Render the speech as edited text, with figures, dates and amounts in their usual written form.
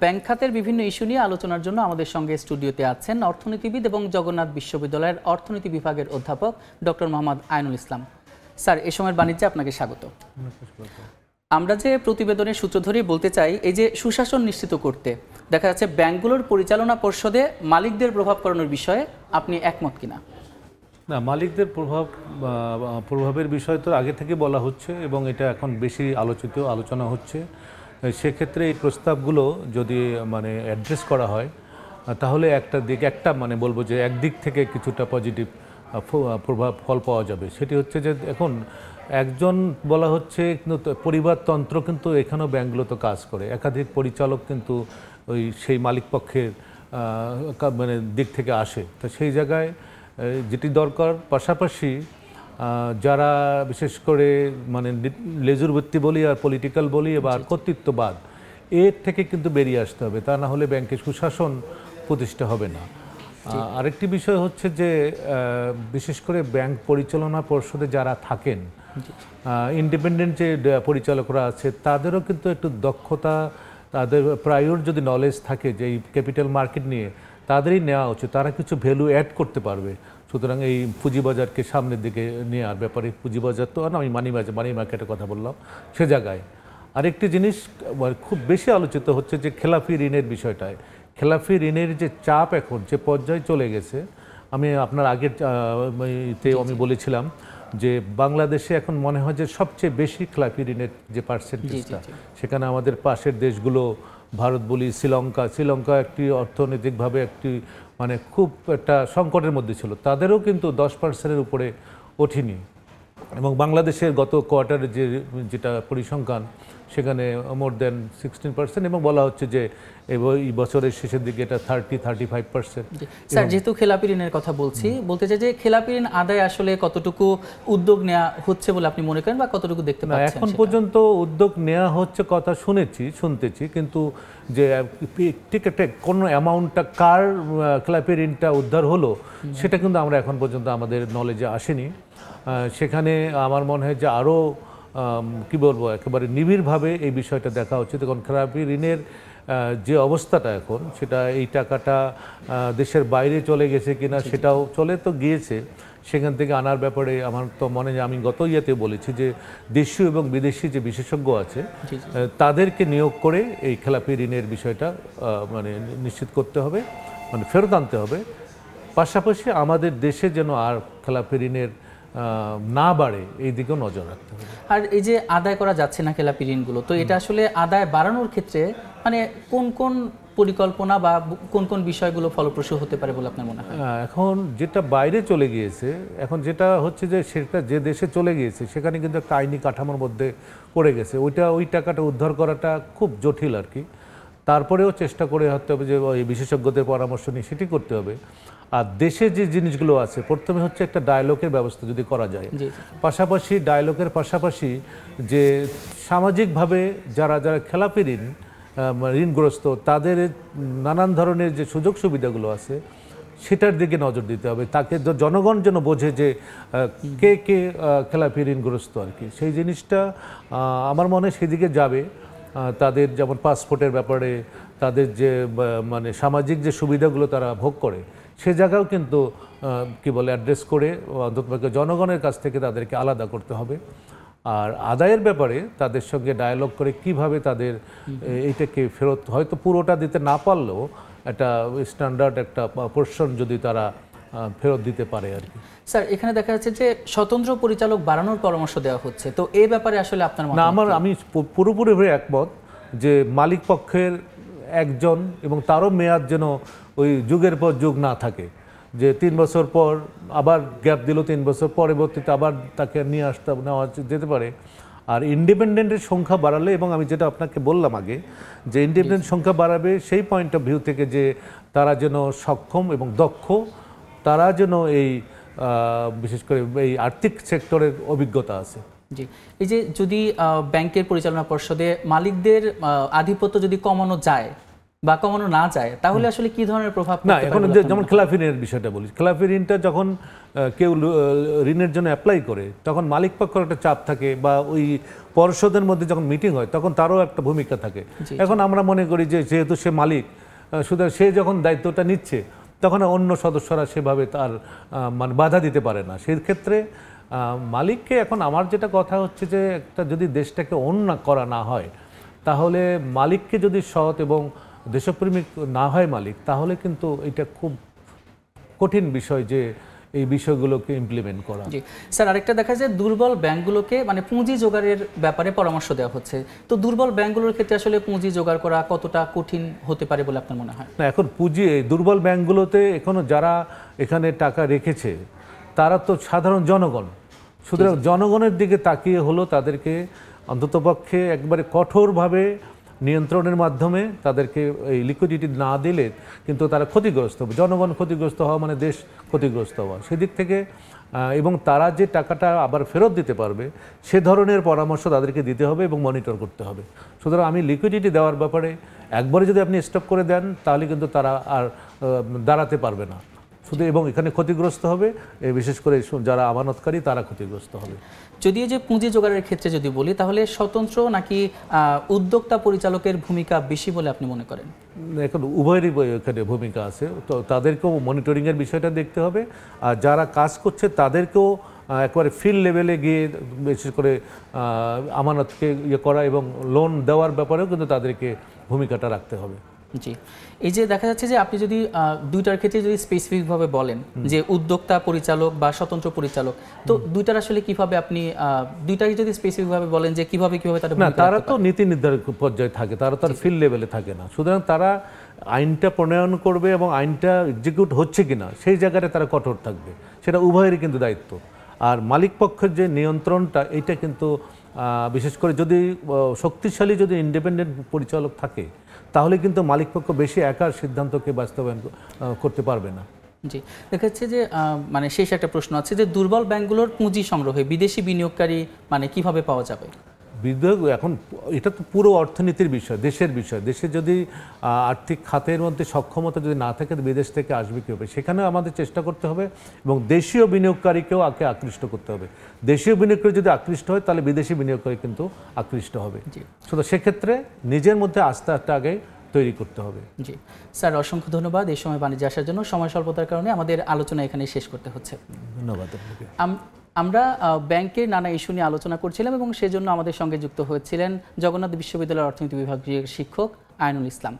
Bank খাতের বিভিন্ন issue নিয়ে আলোচনার জন্য আমাদের সঙ্গে স্টুডিওতে আছেন অর্থনীতিবিদ এবং জগন্নাথ বিশ্ববিদ্যালয়ের অর্থনীতি বিভাগের অধ্যাপক ডক্টর মোহাম্মদ আইনুল ইসলাম। স্যার, এই সময়ের বাণিজ্যে আপনাকে স্বাগত। আমরা যে প্রতিবেদনের সূত্র ধরেই বলতে চাই, এই যে সুশাসন নিশ্চিত করতে দেখা যাচ্ছে ব্যাংকগুলোর পরিচালনা পর্ষদে মালিকদের প্রভাব করানোর বিষয়ে আপনি একমত কিনা? না, মালিকদের প্রভাবের বিষয় তো আগে থেকে বলা হচ্ছে এবং এটা এখন বেশি আলোচনা হচ্ছে। সেক্ষেত্রে এই প্রস্তাবগুলো যদি অ্যাড্রেস করা হয় তাহলে একটা বলবো যে একদিক থেকে কিছুটা পজিটিভ ফল পাওয়া যাবে। সেটি হচ্ছে যে এখন একজন বলা হচ্ছে কিন্তু পরিবারতন্ত্র কিন্তু এখানেও ব্যাংকগুলো তো কাজ করে, একাধিক পরিচালক কিন্তু সেই মালিক পক্ষের দিক থেকে আসে। তো সেই জায়গায় যেটি দরকার, পাশাপাশি যারা বিশেষ করে লেজুর ভিত্তি বলি আর পলিটিক্যাল বলি বা কর্তৃত্ববাদ, এর থেকে কিন্তু বেরিয়ে আসতে হবে, তা না হলে ব্যাংকে সুশাসন প্রতিষ্ঠা হবে না। আরেকটি বিষয় হচ্ছে যে বিশেষ করে ব্যাংক পরিচালনা পর্ষদে যারা থাকেন, ইন্ডিপেন্ডেন্ট যে পরিচালকরা আছে, তাদেরও কিন্তু একটু দক্ষতা, তাদের প্রায়র যদি নলেজ থাকে যে এই ক্যাপিটাল মার্কেট নিয়ে, তাদেরই নেওয়া উচিত। তারা কিছু ভ্যালু অ্যাড করতে পারবে। সুতরাং এই পুঁজিবাজারকে সামনের দিকে নেওয়ার ব্যাপারে, পুঁজিবাজার তো না, আমি মানি মার্কেটের কথা বললাম, সে জায়গায় আরেকটি জিনিস খুব বেশি আলোচিত হচ্ছে যে খেলাফি ঋণের বিষয়টায়। খেলাফি ঋণের যে চাপ এখন যে পর্যায়ে চলে গেছে, আমি আপনার আগের আমি বলেছিলাম যে বাংলাদেশে এখন মনে হয় যে সবচেয়ে বেশি খেলাফি ঋণের যে পার্সেন্টেজটা, সেখানে আমাদের পাশের দেশগুলো, ভারত বলি, শ্রীলঙ্কা একটি অর্থনৈতিকভাবে একটি খুব একটা সংকটের মধ্যে ছিল, তাদেরও কিন্তু 10% উপরে ওঠেনি। এবং বাংলাদেশের গত কোয়ার্টারে যেটা পরিসংখ্যান, সেখানে মোর দেন 16%, এবং বলা হচ্ছে যে এই বছরের শেষের দিকে এটা 30-35%। স্যার, যেহেতু খেলাপি ঋণের কথা বলতে চাই যে খেলাপি ঋণ আদায় আসলে কতটুকু উদ্যোগ নেওয়া হচ্ছে বলে আপনি মনে করেন বা কতটুকু দেখতে পাচ্ছেন? এখন পর্যন্ত উদ্যোগ নেওয়া হচ্ছে কথা শুনতেছি, কিন্তু যে ঠিক একটা কোনো অ্যামাউন্টটা কার খেলাপি ঋণটা উদ্ধার হলো সেটা কিন্তু আমরা এখন পর্যন্ত আমাদের নলেজে আসেনি। সেখানে আমার মনে হয় যে আরও একেবারে নিবিড়ভাবে এই বিষয়টা দেখা উচিত। এখন খেলাপি ঋণের যে অবস্থাটা এখন, সেটা এই টাকাটা দেশের বাইরে চলে গেছে কিনা, সেটাও চলে তো গিয়েছে, সেখান থেকে আনার ব্যাপারে আমার তো মনে হয়, আমি গত ইয়েতে বলেছি যে দেশীয় এবং বিদেশি যে বিশেষজ্ঞ আছে তাদেরকে নিয়োগ করে এই খেলাপি ঋণের বিষয়টা নিশ্চিত করতে হবে, ফেরত আনতে হবে। পাশাপাশি আমাদের দেশে যেন আর খেলাপি ঋণের না বাড়ে, এই দিকেও নজর রাখতে হবে। আর এই যে আদায় করা যাচ্ছে না খেলাপি ঋণগুলো, তো এটা আসলে আদায় বাড়ানোর ক্ষেত্রে কোন কোন পরিকল্পনা বা কোন কোন বিষয়গুলো ফলপ্রসূ হতে পারে বলে আপনার মনে হয়? এখন যেটা বাইরে চলে গিয়েছে, এখন যেটা হচ্ছে যে সেটা যে দেশে চলে গিয়েছে সেখানে কিন্তু একটা আইনি কাঠামোর মধ্যে পড়ে গেছে, ওই টাকাটা উদ্ধার করাটা খুব জটিল আর কি। তারপরেও চেষ্টা করে হতে হবে যে ওই বিশেষজ্ঞদের পরামর্শ নিয়ে সেটি করতে হবে। আর দেশে যে জিনিসগুলো আছে, প্রথমে হচ্ছে একটা ডায়ালগের ব্যবস্থা যদি করা যায়, পাশাপাশি ডায়ালগের পাশাপাশি যে সামাজিকভাবে যারা খেলাপি ঋণগ্রস্ত, তাদের নানান ধরনের যে সুযোগ সুবিধাগুলো আছে সেটার দিকে নজর দিতে হবে, তাকে জনগণ যেন বোঝে যে কে কে খেলাপি ঋণগ্রস্ত আর কি। সেই জিনিসটা আমার মনে হয় সেদিকে যাবে। তাদের যেমন পাসপোর্টের ব্যাপারে, তাদের যে সামাজিক যে সুবিধাগুলো তারা ভোগ করে, সে জায়গাও কিন্তু অ্যাড্রেস করে অন্তত জনগণের কাছ থেকে তাদেরকে আলাদা করতে হবে। আর আদায়ের ব্যাপারে তাদের সঙ্গে ডায়ালগ করে কিভাবে তাদের এইটাকে ফেরত, হয়তো পুরোটা দিতে না পারলেও একটা স্ট্যান্ডার্ড একটা পোর্শন যদি তারা ফেরত দিতে পারে আর কি। স্যার, এখানে দেখা যাচ্ছে যে স্বতন্ত্র পরিচালক বাড়ানোর পরামর্শ দেওয়া হচ্ছে, তো এই ব্যাপারে আসলে আপনার মত? আমি পুরোপুরিভাবে একমত যে মালিক পক্ষের একজন, এবং তারও মেয়াদ যেন ওই যুগের পর যুগ না থাকে, যে 3 বছর পর আবার গ্যাপ দিল, 3 বছর পরবর্তীতে আবার তাকে নিয়ে নেওয়া যেতে পারে। আর ইন্ডিপেন্ডেন্টের সংখ্যা বাড়ালে, এবং আমি যেটা আপনাকে বললাম আগে যে ইন্ডিপেন্ডেন্ট সংখ্যা বাড়াবে সেই পয়েন্ট অফ ভিউ থেকে যে তারা যেন সক্ষম এবং দক্ষ, তারা যেন এই বিশেষ করে এই আর্থিক সেক্টরের অভিজ্ঞতা আছে। জি, এই যে যদি ব্যাংকের পরিচালনা পর্ষদে মালিকদের আধিপত্য যদি কমানো যায়, বা কমানো না যায়, তাহলে আসলে কি ধরনের প্রভাব না, পড়তে এখন পারে বলে আপনার যেমন মনে হয়? খেলাফি ঋণের বিষয়টা বলি, খেলাফি ঋণটা যখন কেউ ঋণের জন্য অ্যাপ্লাই করে, তখন মালিক পক্ষের একটা চাপ থাকে, বা ওই পর্ষদের মধ্যে যখন মিটিং হয় তখন তারও একটা ভূমিকা থাকে। জি, এখন আমরা মনে করি যে যেহেতু সে মালিক, সুতরাং সে যখন দায়িত্বটা নিচ্ছে তখন অন্য সদস্যরা সেভাবে তার মানে বাধা দিতে পারে না। সেই ক্ষেত্রে মালিককে, এখন আমার যেটা কথা হচ্ছে যে একটা যদি দেশটাকে অন্য করা না হয়, তাহলে মালিককে যদি সৎ এবং দেশপ্রেমিক না হয় মালিক, তাহলে কিন্তু এটা খুব কঠিন বিষয় যে এই বিষয়গুলোকে ইমপ্লিমেন্ট করা। জি স্যার, আরেকটা দেখা যায় দুর্বল ব্যাংকগুলোকে মানে পুঁজি জোগাড়ের ব্যাপারে পরামর্শ দেওয়া হচ্ছে। তো দুর্বল ব্যাংকগুলোর ক্ষেত্রে আসলে পুঁজি জোগাড় করা কতটা কঠিন হতে পারে বলে আপনার মনে হয়? না, এখন পুঁজি এই দুর্বল ব্যাংকগুলোতে এখনো যারা এখানে টাকা রেখেছে তারা তো সাধারণ জনগণ, সুতরাং জনগণের দিকে তাকিয়ে হলো তাদেরকে অন্ততপক্ষে একবারে কঠোরভাবে নিয়ন্ত্রণের মাধ্যমে তাদেরকে এই লিকুইডিটি না দিলে কিন্তু তারা ক্ষতিগ্রস্ত হবে। জনগণ ক্ষতিগ্রস্ত হওয়া মানে দেশ ক্ষতিগ্রস্ত হওয়া, সেদিক থেকে এবং তারা যে টাকাটা আবার ফেরত দিতে পারবে সে ধরনের পরামর্শ তাদেরকে দিতে হবে এবং মনিটর করতে হবে। সুতরাং আমি লিকুইডিটি দেওয়ার ব্যাপারে একবারে যদি আপনি স্টপ করে দেন তাহলে কিন্তু তারা আর দাঁড়াতে পারবে না শুধু, এবং এখানে ক্ষতিগ্রস্ত হবে বিশেষ করে যারা আমানতকারী তারা ক্ষতিগ্রস্ত হবে। যদি এই যে পুঁজি জোগাড়ের ক্ষেত্রে যদি বলি, তাহলে স্বতন্ত্র নাকি উদ্যোক্তা পরিচালকের ভূমিকা বেশি বলে আপনি মনে করেন? এখন উভয়েরই এখানে ভূমিকা আছে, তো তাদেরকেও মনিটরিংয়ের বিষয়টা দেখতে হবে, আর যারা কাজ করছে তাদেরকেও একবারে ফিল্ড লেভেলে গিয়ে বিশেষ করে আমানতকে ইয়ে করা এবং লোন দেওয়ার ব্যাপারেও কিন্তু তাদেরকে ভূমিকাটা রাখতে হবে। জি, এই যে দেখা যাচ্ছে যে আপনি যদি দুইটার ক্ষেত্রে যদি স্পেসিফিকভাবে বলেন যে উদ্যোক্তা পরিচালক বা স্বতন্ত্র পরিচালক, তো দুইটার আসলে কিভাবে আপনি দুইটাকে যদি স্পেসিফিকভাবে বলেন যে কিভাবে তারা না, তারা তো নীতি নির্ধারক পর্যায়ে থাকে, তারা তো আর ফিল্ড লেভেলে থাকে না। সুতরাং তারা আইনটা প্রণয়ন করবে এবং আইনটা এক্সিকিউট হচ্ছে কিনা সেই জায়গাটা তারা কঠোর থাকবে, সেটা উভয়েরই কিন্তু দায়িত্ব। আর মালিক পক্ষের যে নিয়ন্ত্রণটা, এইটা কিন্তু বিশেষ করে যদি শক্তিশালী যদি ইন্ডিপেন্ডেন্ট পরিচালক থাকে তাহলে কিন্তু মালিকপক্ষ বেশি একার সিদ্ধান্তকে বাস্তবায়ন করতে পারবে না। জি, দেখা যাচ্ছে যে মানে শেষ একটা প্রশ্ন আছে যে দুর্বল ব্যাংকগুলোর পুঁজি সংগ্রহে বিদেশি বিনিয়োগকারী মানে কিভাবে পাওয়া যাবে? বিনিয়োগ এখন এটা তো পুরো অর্থনীতির বিষয়, দেশের বিষয়। দেশে যদি আর্থিক খাতের মধ্যে সক্ষমতা যদি না থাকে তো বিদেশ থেকে আসবে কীভাবে, সেখানেও আমাদের চেষ্টা করতে হবে এবং দেশীয় বিনিয়োগকারীকেও আকৃষ্ট করতে হবে। দেশীয় বিনিয়োগকারী যদি আকৃষ্ট হয় তাহলে বিদেশি বিনিয়োগকারী কিন্তু আকৃষ্ট হবে। শুধু সেক্ষেত্রে নিজের মধ্যে আস্থাটা আগে তৈরি করতে হবে। জি স্যার, অসংখ্য ধন্যবাদ এই সময় বাণিজ্যে আসার জন্য। সময় স্বল্পতার কারণে আমাদের আলোচনা এখানে শেষ করতে হচ্ছে। ধন্যবাদ আপনাকে। আমরা ব্যাংকের নানা ইস্যু নিয়ে আলোচনা করছিলাম এবং সেজন্য আমাদের সঙ্গে যুক্ত হয়েছিলেন জগন্নাথ বিশ্ববিদ্যালয়ের অর্থনীতি বিভাগের শিক্ষক আইনুল ইসলাম।